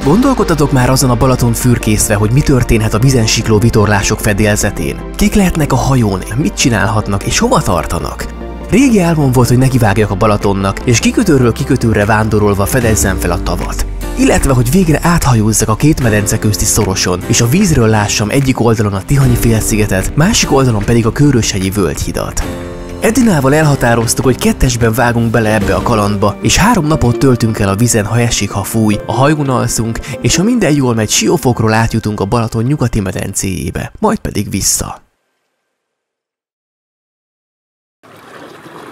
Gondolkodtatok már azon a Balaton fürkészve, hogy mi történhet a vizen sikló vitorlások fedélzetén? Kik lehetnek a hajón, mit csinálhatnak és hova tartanak? Régi álmom volt, hogy nekivágjak a Balatonnak, és kikötőről kikötőre vándorolva fedezzem fel a tavat. Illetve, hogy végre áthajózzak a két medence közti szoroson, és a vízről lássam egyik oldalon a Tihanyi félszigetet, másik oldalon pedig a Kőröshegyi völgyhidat. Edinával elhatároztuk, hogy kettesben vágunk bele ebbe a kalandba, és 3 napot töltünk el a vizen, ha esik, ha fúj, a hajón alszunk, és ha minden jól megy, Siófokról átjutunk a Balaton nyugati medencéjébe, majd pedig vissza.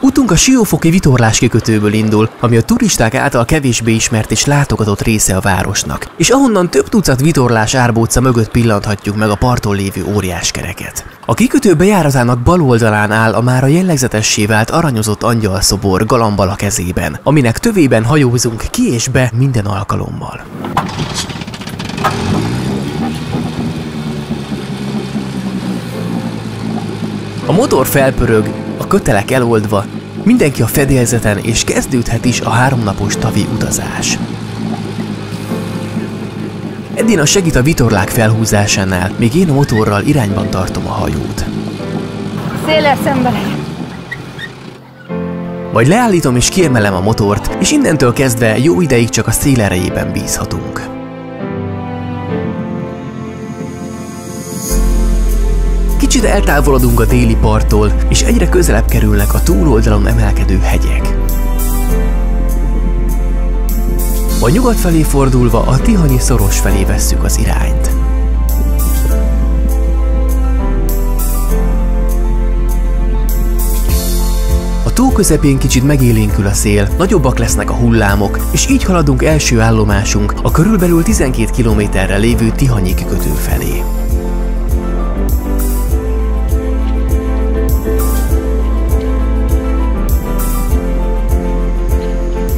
Utunk a Siófoki vitorláskikötőből indul, ami a turisták által kevésbé ismert és látogatott része a városnak, és ahonnan több tucat vitorlás árbóca mögött pillanthatjuk meg a parton lévő óriáskereket. A kikötő bejáratának bal oldalán áll a mára jellegzetessé vált aranyozott angyalszobor galambal a kezében, aminek tövében hajózunk ki és be minden alkalommal. A motor felpörög, a kötelek eloldva, mindenki a fedélzeten, és kezdődhet is a 3 napos tavi utazás. Edina segít a vitorlák felhúzásánál, míg én a motorral irányban tartom a hajót. Széllel szembe. Majd leállítom és kiemelem a motort, és innentől kezdve jó ideig csak a szél erejében bízhatunk. Kicsit eltávolodunk a déli parttól, és egyre közelebb kerülnek a túloldalon emelkedő hegyek. A nyugat felé fordulva a Tihanyi szoros felé vesszük az irányt. A tó közepén kicsit megélénkül a szél, nagyobbak lesznek a hullámok, és így haladunk első állomásunk a körülbelül 12 kilométerre lévő Tihanyi kikötő felé.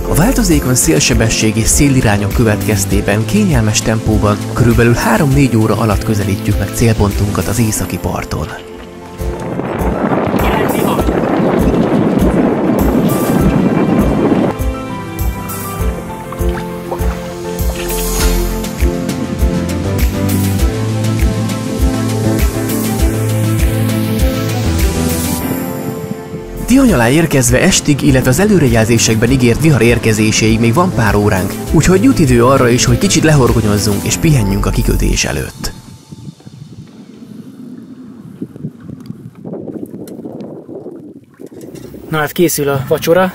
A változékony szélsebesség és szélirányok következtében kényelmes tempóban körülbelül 3-4 óra alatt közelítjük meg célpontunkat az északi parton. Tihany alá érkezve estig, illetve az előrejelzésekben ígért vihar érkezéséig még van pár óránk, úgyhogy jut idő arra is, hogy kicsit lehorgonyozzunk és pihenjünk a kikötés előtt. Na hát készül a vacsora.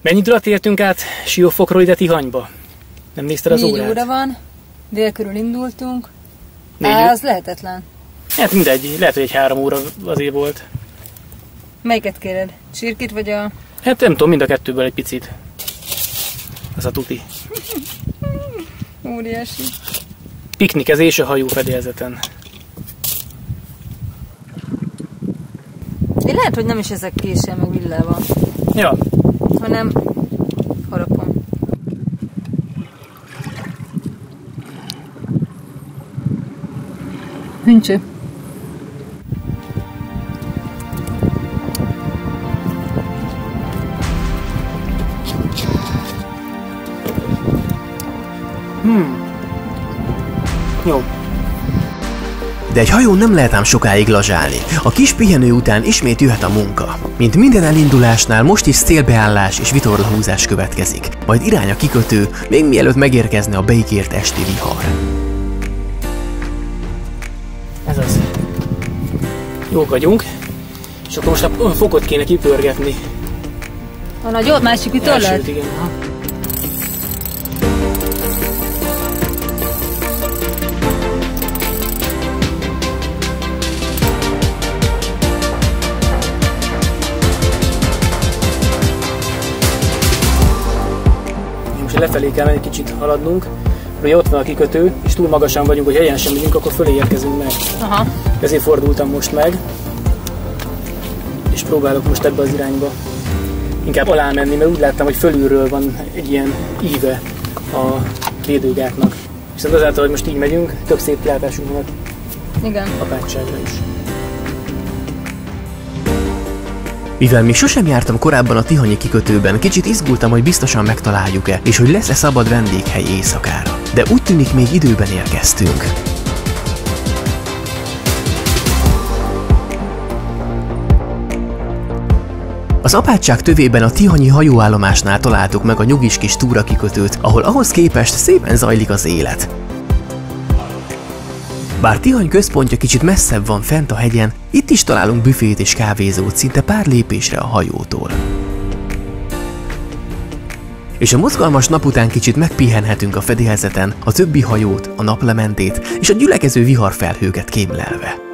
Mennyi időt értünk át Siófokról ide Tihanyba? Nem nézted az órát? 4 óra van, dél körül indultunk. Az lehetetlen. Hát mindegy, lehet, hogy egy 3 óra azért volt. Melyiket kéred? Csirkit vagy a... Hát nem tudom, mind a kettőből egy picit. Az a tuti. Óriási. Piknikezés a hajó fedélzeten. Én lehet, hogy nem is ezek késsel meg villával. Ja. Hanem harapon. Hüncső. Jó. De egy hajón nem lehet ám sokáig lazsálni. A kis pihenő után ismét jöhet a munka. Mint minden elindulásnál most is szélbeállás és vitorlahúzás következik. Majd irány a kikötő, még mielőtt megérkezne a beígért esti vihar. Ez az. Jók vagyunk. És akkor most a fokot kéne kipörgetni. A nagyobb másik vitorlát? Elsőt, igen. Ha. Lefelé kell egy kicsit haladnunk, ugye ott van a kikötő, és túl magasan vagyunk, hogy helyen sem megyünk, akkor fölé érkezünk meg. Aha. Ezért fordultam most meg, és próbálok most ebbe az irányba inkább alá menni, mert úgy láttam, hogy fölülről van egy ilyen íve a védőgáknak. Viszont azáltal, hogy most így megyünk, több szép kilátásunk van igen. apátságra is. Mivel még sosem jártam korábban a tihanyi kikötőben, kicsit izgultam, hogy biztosan megtaláljuk-e, és hogy lesz-e szabad vendéghely éjszakára. De úgy tűnik, még időben érkeztünk. Az apátság tövében a tihanyi hajóállomásnál találtuk meg a nyugis kis túrakikötőt, ahol ahhoz képest szépen zajlik az élet. Bár Tihany központja kicsit messzebb van fent a hegyen, itt is találunk büfét és kávézót szinte pár lépésre a hajótól. És a mozgalmas nap után kicsit megpihenhetünk a fedélzeten, a többi hajót, a naplementét és a gyülekező viharfelhőket kémlelve.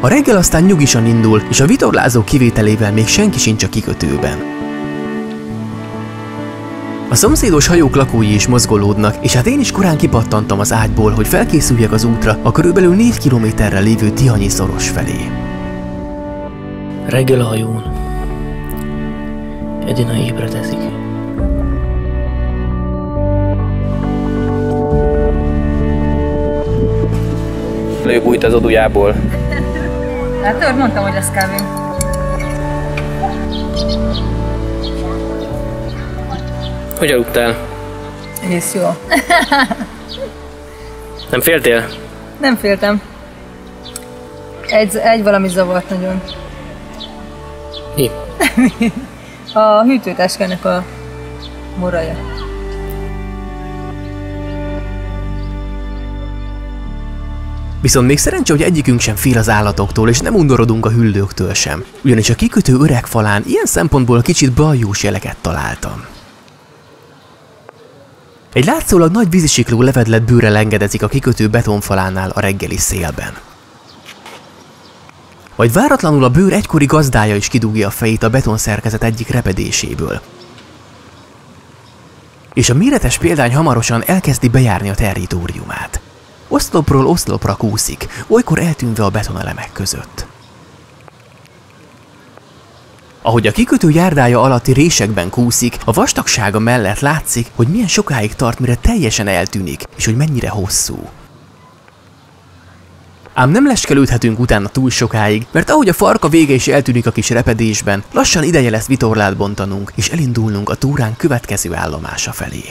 A reggel aztán nyugisan indul, és a vitorlázó kivételével még senki sincs a kikötőben. A szomszédos hajók lakói is mozgolódnak, és hát én is korán kipattantam az ágyból, hogy felkészüljek az útra a körülbelül 4 kilométerre lévő tihanyi szoros felé. Reggel a hajón. Edina ébredezik. Lőbújt az odujából. Hát mondtam, hogy lesz kávé. Hogy aludtál? Egész jó. Nem féltél? Nem féltem. Egy valami zavart nagyon. Mi? A hűtőtáskának a moraja. Viszont még szerencsé, hogy egyikünk sem fél az állatoktól, és nem undorodunk a hüllőktől sem. Ugyanis a kikötő öreg falán ilyen szempontból kicsit baljós jeleket találtam. Egy látszólag nagy vízisikló levedlet bőre lengedezik a kikötő betonfalánál a reggeli szélben. Majd váratlanul a bőr egykori gazdája is kidugja a fejét a betonszerkezet egyik repedéséből. És a méretes példány hamarosan elkezdi bejárni a territóriumát. Oszlopról oszlopra kúszik, olykor eltűnve a betonelemek között. Ahogy a kikötő járdája alatti résekben kúszik, a vastagsága mellett látszik, hogy milyen sokáig tart, mire teljesen eltűnik, és hogy mennyire hosszú. Ám nem leskelődhetünk utána túl sokáig, mert ahogy a farka vége is eltűnik a kis repedésben, lassan ideje lesz vitorlát bontanunk, és elindulnunk a túránk következő állomása felé.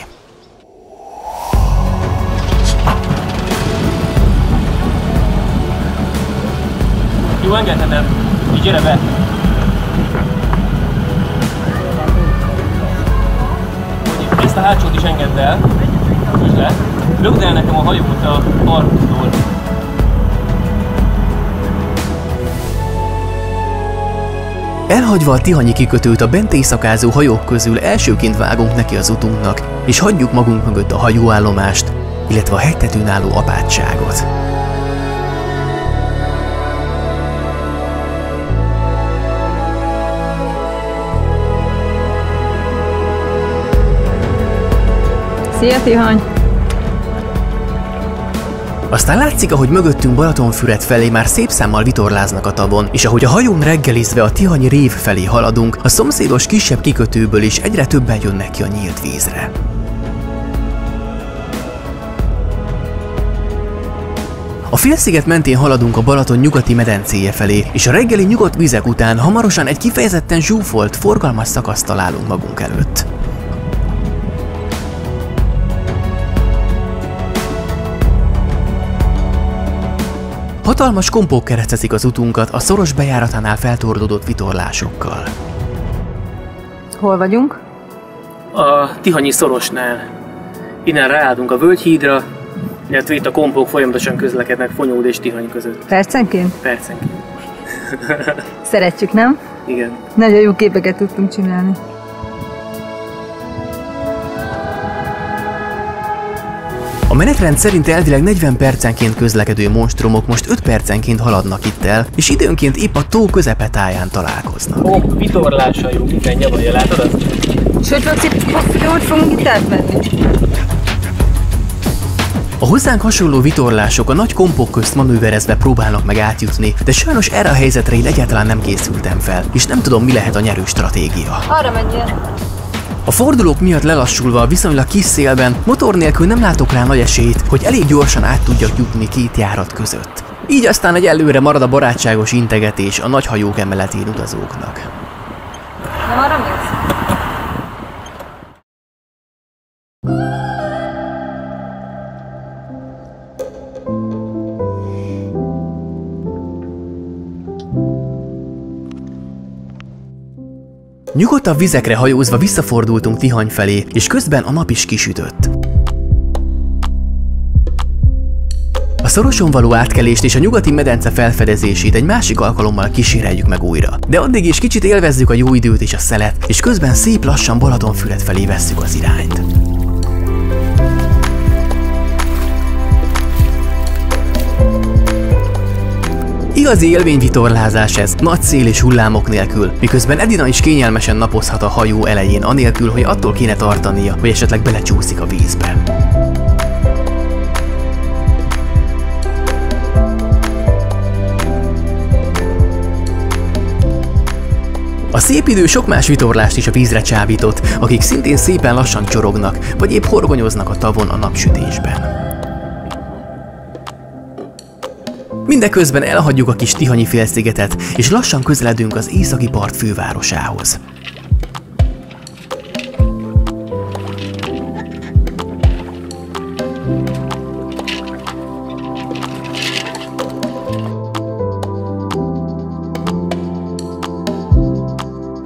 Jó, engedheted. Így gyere be. Ezt a hátsót is engedd el. Húzd le. Lögd el nekem a hajót a parttól. Elhagyva a tihanyi kikötőt, a bent éjszakázó hajók közül elsőként vágunk neki az utunknak, és hagyjuk magunk mögött a hajóállomást, illetve a hegytetőn álló apátságot. Szia, Tihany! Aztán látszik, ahogy mögöttünk Balatonfüred felé már szép számmal vitorláznak a tavon, és ahogy a hajón reggelizve a tihanyi rév felé haladunk, a szomszédos kisebb kikötőből is egyre többen jönnek ki a nyílt vízre. A félsziget mentén haladunk a Balaton nyugati medencéje felé, és a reggeli nyugodt vizek után hamarosan egy kifejezetten zsúfolt, forgalmas szakaszt találunk magunk előtt. Hatalmas kompók keresztezik az utunkat a szoros bejáratánál feltordódott vitorlásokkal. Hol vagyunk? A tihanyi szorosnál. Innen ráállunk a völgyhídra, illetve itt a kompók folyamatosan közlekednek Fonyód és Tihany között. Percenként? Percenként. Szeretjük, nem? Igen. Nagyon jó képeket tudtunk csinálni. A menetrend szerint elvileg 40 percenként közlekedő monstrumok most 5 percenként haladnak itt el, és időnként épp a tó közepetáján találkoznak. Ó, vitorlásajó, minden nyavalja, látod azt? Sőt, hogy fogunk itt átmenni? A hozzánk hasonló vitorlások a nagy kompok közt manőverezve próbálnak meg átjutni, de sajnos erre a helyzetre én egyáltalán nem készültem fel, és nem tudom, mi lehet a nyerő stratégia. Arra menjél! A fordulók miatt lelassulva a viszonylag kis szélben, motor nélkül nem látok rá nagy esélyt, hogy elég gyorsan át tudjak jutni két járat között. Így aztán egy előre marad a barátságos integetés a nagy hajók emeletén utazóknak. Nem arra mész? Nyugodtabb vizekre hajózva visszafordultunk Tihany felé, és közben a nap is kisütött. A szoroson való átkelést és a nyugati medence felfedezését egy másik alkalommal kíséreljük meg újra. De addig is kicsit élvezzük a jó időt és a szelet, és közben szép lassan Balatonfüred felé vesszük az irányt. Igazi élményvitorlázás ez, nagy szél és hullámok nélkül, miközben Edina is kényelmesen napozhat a hajó elején, anélkül, hogy attól kéne tartania, hogy esetleg belecsúszik a vízbe. A szép idő sok más vitorlást is a vízre csábított, akik szintén szépen lassan csorognak, vagy épp horgonyoznak a tavon a napsütésben. Mindeközben elhagyjuk a kis Tihanyi félszigetet, és lassan közeledünk az északi part fővárosához.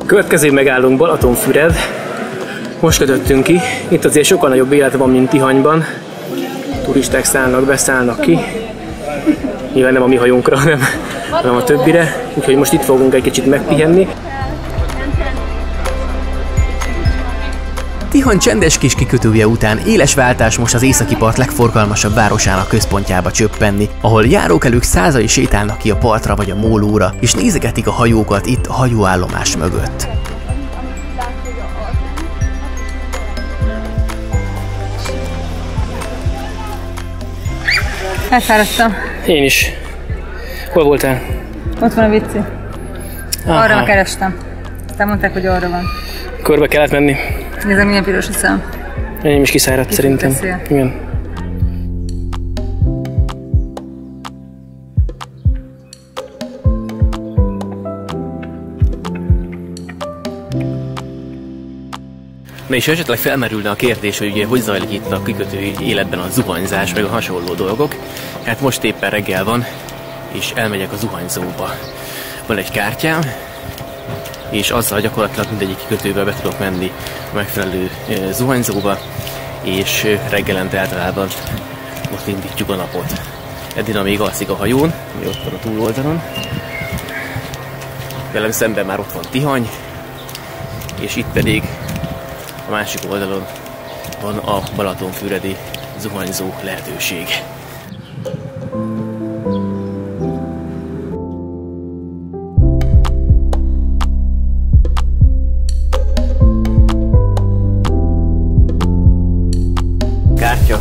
Következő megállunk Balatonfüred. Most kötöttünk ki. Itt azért sokkal nagyobb élet van, mint Tihanyban. Turisták szállnak, beszállnak ki. Nyilván nem a mi hajónkra, hanem a többire. Úgyhogy most itt fogunk egy kicsit megpihenni. Tihany csendes kis kikötője után éles váltás most az északi part legforgalmasabb városának központjába csöppenni, ahol járókelők százai sétálnak ki a partra vagy a mólóra, és nézegetik a hajókat itt a hajóállomás mögött. Elfáradtam. Én is. Hol voltál? Ott van a vicci. Arra kerestem. Aztán mondták, hogy arra van. Körbe kellett menni. Nézzem, milyen piros a szám. Enyém is kiszáradt szerintem. Igen. Na és esetleg felmerülne a kérdés, hogy ugye hogy zajlik itt a kikötői életben a zuhanyzás, meg a hasonló dolgok. Hát most éppen reggel van, és elmegyek a zuhanyzóba. Van egy kártyám, és azzal gyakorlatilag mindegyik kikötőbe be tudok menni a megfelelő zuhanyzóba, és reggelente általában ott indítjuk a napot. Edina még alszik a hajón, ami ott van a túloldalon. Velem szemben már ott van Tihany, és itt pedig a másik oldalon van a balatonfüredi zuhanyzó lehetőség. Kártya.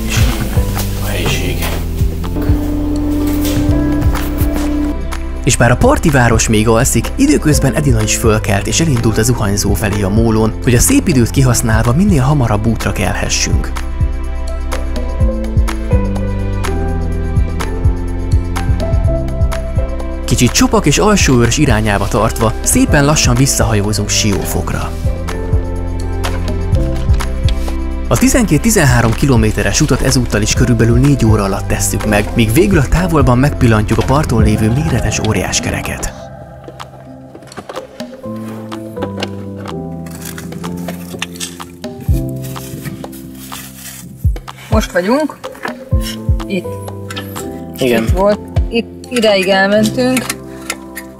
És a helyiség. És bár a parti város még alszik, időközben Edina is fölkelt és elindult a zuhanyzó felé a mólón, hogy a szép időt kihasználva minél hamarabb útra kelhessünk. Kicsit Csopak és Alsóörs irányába tartva szépen lassan visszahajózunk Siófokra. A 12-13 kilométeres utat ezúttal is körülbelül 4 óra alatt tesszük meg, míg végül a távolban megpillantjuk a parton lévő méretes óriáskereket. Most vagyunk. Itt. Igen. Itt volt. Itt ideig elmentünk.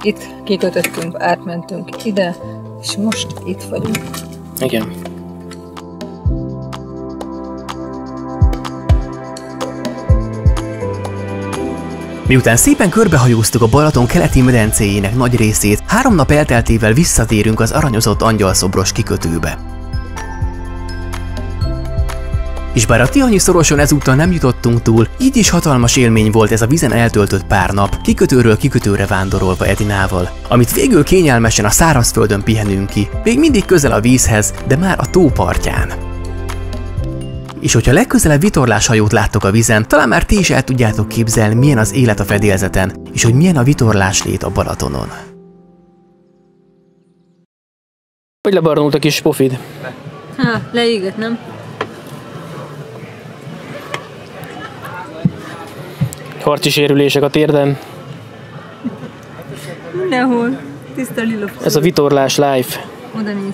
Itt kikötöttünk, átmentünk ide, és most itt vagyunk. Igen. Miután szépen körbehajóztuk a Balaton keleti medencéjének nagy részét, 3 nap elteltével visszatérünk az aranyozott angyalszobros kikötőbe. És bár a Tihanyi szoroson ezúttal nem jutottunk túl, így is hatalmas élmény volt ez a vízen eltöltött pár nap, kikötőről kikötőre vándorolva Edinával, amit végül kényelmesen a szárazföldön pihenünk ki, még mindig közel a vízhez, de már a tó partján. És hogyha legközelebb vitorláshajót láttok a vízen, talán már ti is el tudjátok képzelni, milyen az élet a fedélzeten, és hogy milyen a vitorláslét a Balatonon. Hogy lebarnult a kis pofid? Leégett, nem? Harci sérülések a térden. Mindenhol. Tiszta lila. Ez a vitorlás life. Oda néz.